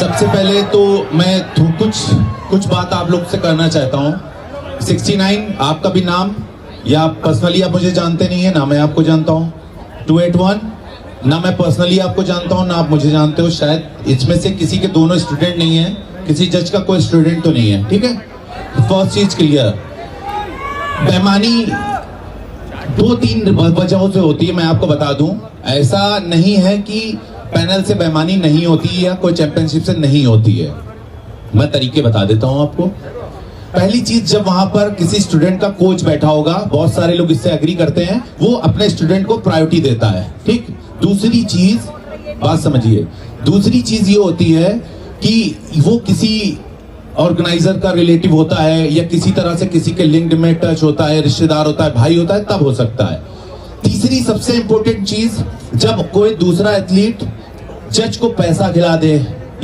सबसे पहले तो मैं कुछ बात आप लोग से करना चाहता हूँ। 69 आपका भी नाम, या पर्सनली आप मुझे जानते नहीं है ना मैं आपको जानता हूँ। 281 ना मैं पर्सनली आपको जानता हूँ ना आप मुझे जानते हो। शायद इसमें से किसी के दोनों स्टूडेंट नहीं है, किसी जज का कोई स्टूडेंट तो नहीं है, ठीक है। फर्स्ट चीज क्लियर। बेईमानी 2-3 वजहों से होती है, मैं आपको बता दूं। ऐसा नहीं है कि पैनल से बेईमानी नहीं होती या कोई चैंपियनशिप से नहीं होती है। मैं तरीके बता देता हूं आपको। पहली चीज, जब वहां पर किसी स्टूडेंट का कोच बैठा होगा, बहुत सारे लोग इससे एग्री करते हैं, वो अपने स्टूडेंट को प्रायोरिटी देता है, ठीक। दूसरी चीज, बात समझिए, दूसरी चीज ये होती है कि वो किसी ऑर्गेनाइजर का रिलेटिव होता है या किसी तरह से किसी के लिंक्ड में टच होता है, रिश्तेदार होता है, भाई होता है, तब हो सकता है। तीसरी सबसे इंपॉर्टेंट चीज, जब कोई दूसरा एथलीट जज को पैसा खिला दे,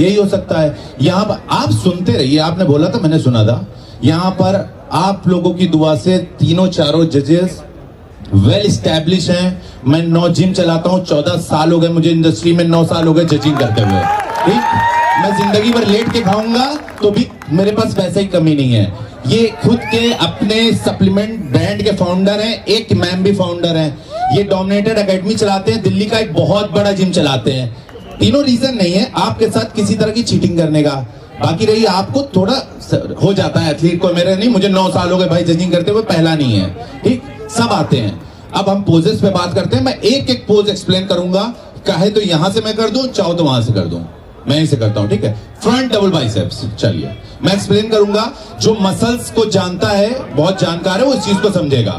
यही हो सकता है। यहाँ पर आप सुनते रहिए, आपने बोला था, मैंने सुना था। यहाँ पर आप लोगों की दुआ से तीनों चारों जजेस वेल स्टैब्लिश हैं। मैं 9 जिम चलाता हूँ, 14 साल हो गए मुझे इंडस्ट्री में, 9 साल हो गए जजिंग करते हुए, ठीक। मैं जिंदगी भर लेट के खाऊंगा तो भी मेरे पास पैसे की कमी नहीं है। ये खुद के अपने सप्लीमेंट ब्रांड के फाउंडर हैं, एक मैम भी फाउंडर हैं। ये डोमिनेटेड एकेडमी चलाते हैं, दिल्ली का एक बहुत बड़ा जिम चलाते हैं। तीनों रीजन नहीं है आपके साथ किसी तरह की चीटिंग करने का। बाकी रही आपको थोड़ा हो जाता है एथलीट को, मेरे नहीं, मुझे 9 साल हो गए भाई जजिंग करते हुए, पहला नहीं है, ठीक। सब आते हैं। अब हम पोजेस पे बात करते हैं। मैं एक एक पोज एक्सप्लेन करूंगा, चाहे तो यहां से मैं कर दूं, चाहो तो वहां से कर दूं, मैं इसे करता हूं, ठीक है। फ्रंट डबल बाइसेप्स, चलिए मैं एक्सप्लेन करूंगा। जो मसल्स को जानता है, बहुत जानकार है, वो इस चीज को समझेगा।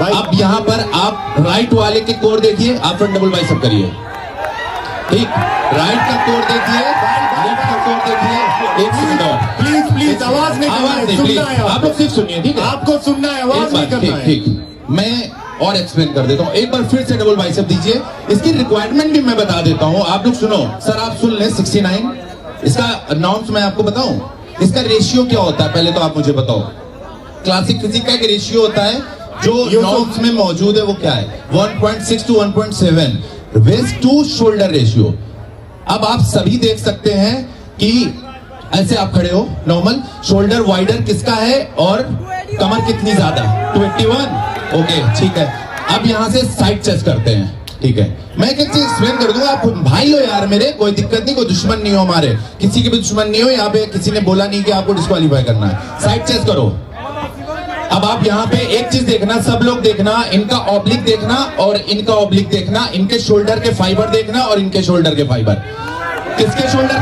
अब यहां पर आप राइट वाले के कोर देखिए, आप फ्रंट डबल बाइसेप करिए, ठीक। राइट का कोर देखिए, लेफ्ट का कोर देखिए। एक सेकंड और प्लीज आवाज नहीं प्लीज, आप लोग सिर्फ सुनिए, ठीक है। आपको सुनना है, आवाज नहीं करना है, ठीक। मैं और एक्सप्लेन कर देता हूँ। एक बार फिर से डबल बाइसेप दीजिए। इसकी रिक्वायरमेंट भी मैं बता देता हूँ, आप लोग सुनो। सर आप सुन लें। 69 इसका नॉर्म्स मैं आपको बताऊं। इसका रेशियो क्या होता है पहले तो आप मुझे बताओ। क्लासिक फिजिक का एक रेशियो होता है जो नॉर्म्स में मौजूद है, वो क्या है? 1.6 to 1.7 waist to shoulder ratio. अब आप सभी देख सकते हैं कि ऐसे आप खड़े हो नॉर्मल, शोल्डर वाइडर किसका है और कमर कितनी ज्यादा? 21, ओके, ठीक है। अब यहां से साइड चेस्ट करते हैं, ठीक है। मैं एक चीज एक्सप्लेन कर दूंगा, आप भाई हो यार मेरे, कोई दिक्कत नहीं, कोई दुश्मन नहीं हो हमारे, किसी के भी दुश्मन नहीं हो। यहाँ पे किसी ने बोला नहीं कि आपको डिस्क्वालीफाई करना है। साइड चेस्ट करो। अब आप यहाँ पे एक चीज देखना, सब लोग देखना, इनका ऑब्लिक देखना और इनका ऑब्लिक देखना, इनके शोल्डर के फाइबर देखना और इनके शोल्डर के फाइबर। किसके शोल्डर